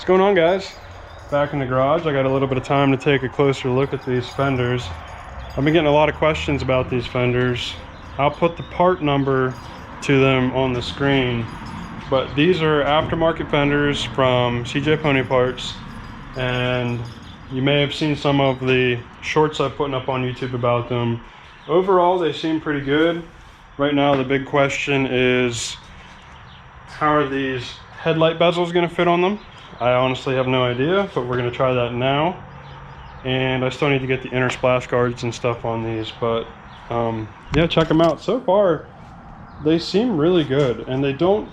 What's going on, guys? Back in the garage. I got a little bit of time to take a closer look at these fenders. I've been getting a lot of questions about these fenders. I'll put the part number to them on the screen, but these are aftermarket fenders from CJ Pony Parts, and you may have seen some of the shorts I've put up on YouTube about them. Overall, they seem pretty good. Right now, the big question is, how are these headlight bezels going to fit on them? I honestly have no idea, but we're going to try that now. And I still need to get the inner splash guards and stuff on these, but yeah, check them out. So far, they seem really good, and they don't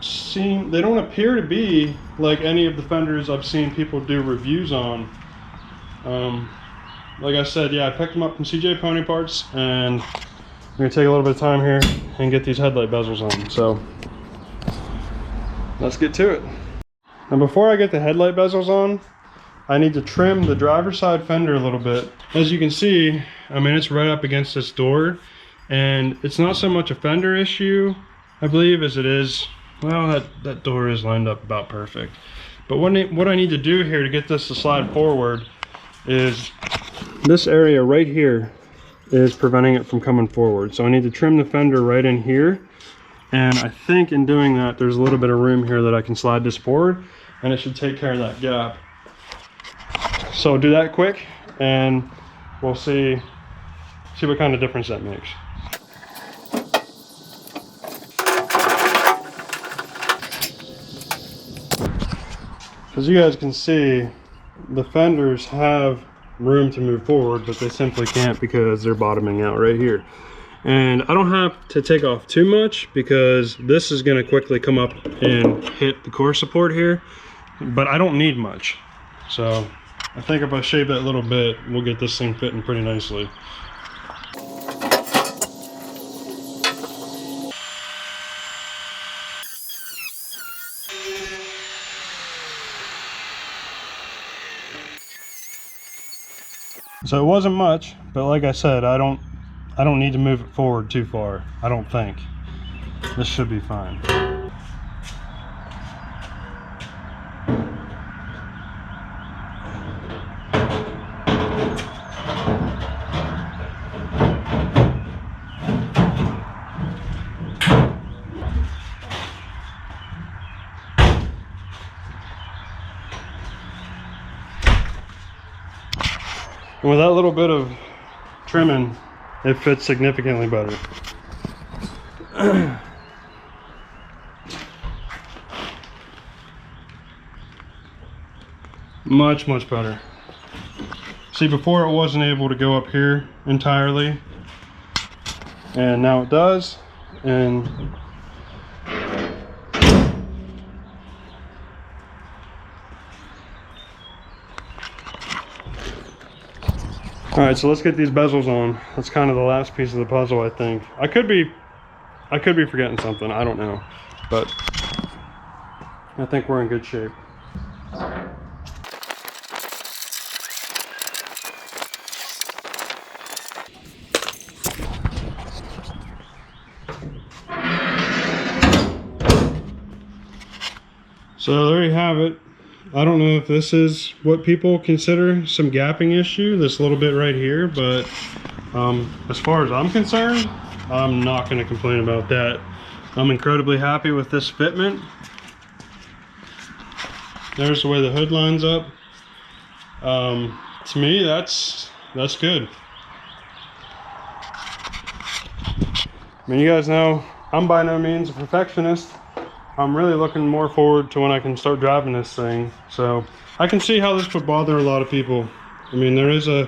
appear to be like any of the fenders I've seen people do reviews on. Like I said, yeah, I picked them up from CJ Pony Parts, and I'm going to take a little bit of time here and get these headlight bezels on. So let's get to it. Now, before I get the headlight bezels on, I need to trim the driver's side fender a little bit. As you can see, I mean, it's right up against this door, and it's not so much a fender issue, I believe, as it is, well, that door is lined up about perfect. But what I need to do here to get this to slide forward is this area right here is preventing it from coming forward. So I need to trim the fender right in here. And I think in doing that, there's a little bit of room here that I can slide this forward, and it should take care of that gap. So I'll do that quick, and we'll see what kind of difference that makes. As you guys can see, the fenders have room to move forward, but they simply can't because they're bottoming out right here. And I don't have to take off too much because this is going to quickly come up and hit the core support here, but I don't need much. So I think if I shave that little bit, we'll get this thing fitting pretty nicely. So it wasn't much, but like I said, I don't need to move it forward too far, I don't think. This should be fine. And with that little bit of trimming, it fits significantly better. Much better. See, before it wasn't able to go up here entirely, and now it does. And all right, so let's get these bezels on. That's kind of the last piece of the puzzle, I think. I could be forgetting something, I don't know, but I think we're in good shape. So there you have it. I don't know if this is what people consider some gapping issue, this little bit right here, but as far as I'm concerned, I'm not going to complain about that. I'm incredibly happy with this fitment. There's the way the hood lines up. To me, that's good. I mean, you guys know I'm by no means a perfectionist. I'm really looking more forward to when I can start driving this thing. So I can see how this would bother a lot of people. I mean, there is a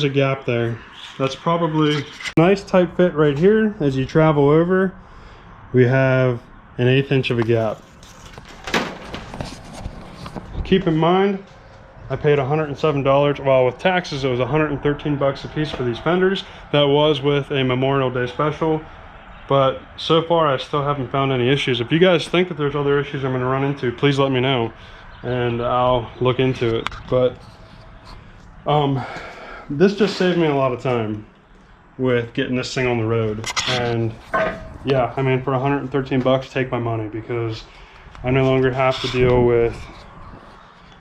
gap there. That's probably a nice tight fit right here. As you travel over, we have an 1/8 inch of a gap. Keep in mind, I paid $107. Well, with taxes, it was 113 bucks a piece for these fenders. That was with a Memorial Day special. But so far, I still haven't found any issues. If you guys think that there's other issues I'm going to run into, please let me know, and I'll look into it. But this just saved me a lot of time with getting this thing on the road. And yeah, I mean, for 113 bucks, take my money, because I no longer have to deal with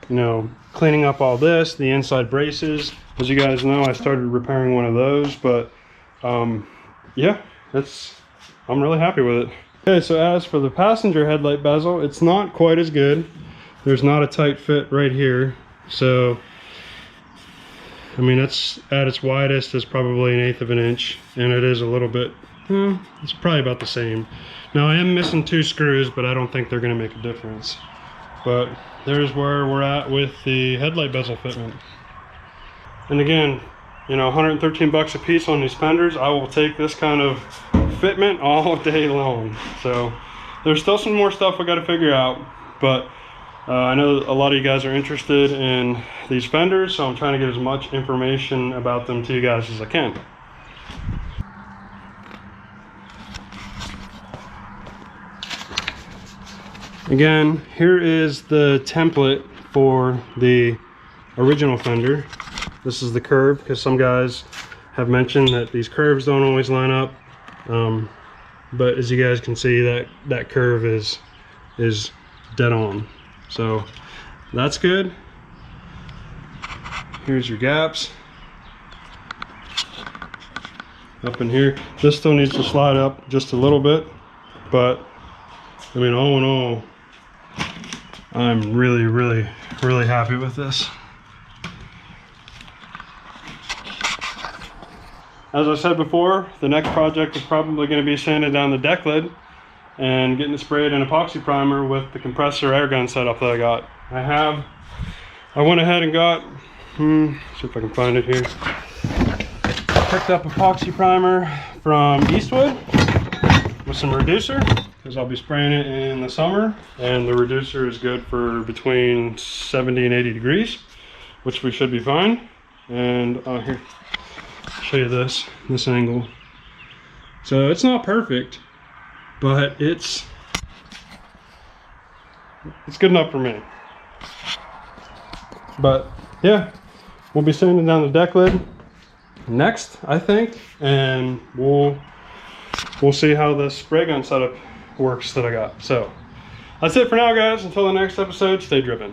you know, cleaning up all this, the inside braces. As you guys know, I started repairing one of those, but yeah, I'm really happy with it. Okay, so as for the passenger headlight bezel, it's not quite as good. There's not a tight fit right here. So, I mean, it's at its widest is probably 1/8 of an inch, and it is a little bit, it's probably about the same. Now I am missing 2 screws, but I don't think they're gonna make a difference. But there's where we're at with the headlight bezel fitment. And again, you know, 113 bucks a piece on these fenders. I will take this kind of fitment all day long. So there's still some more stuff I got to figure out, but I know a lot of you guys are interested in these fenders, so I'm trying to get as much information about them to you guys as I can. Again, here is the template for the original fender. This is the curve, because some guys have mentioned that these curves don't always line up. But as you guys can see, that curve is dead on. So that's good. Here's your gaps. Up in here. This still needs to slide up just a little bit, but I mean, all in all, I'm really happy with this. As I said before, the next project is probably going to be sanding down the deck lid and getting it sprayed in epoxy primer with the compressor air gun setup that I got. I went ahead and got, see if I can find it here. Picked up epoxy primer from Eastwood with some reducer, because I'll be spraying it in the summer, and the reducer is good for between 70 and 80 degrees, which we should be fine. And here, show you this angle. So it's not perfect, but it's good enough for me. But yeah, we'll be sanding down the deck lid next, I think, and we'll see how the spray gun setup works that I got. So that's it for now, guys. Until the next episode, stay driven.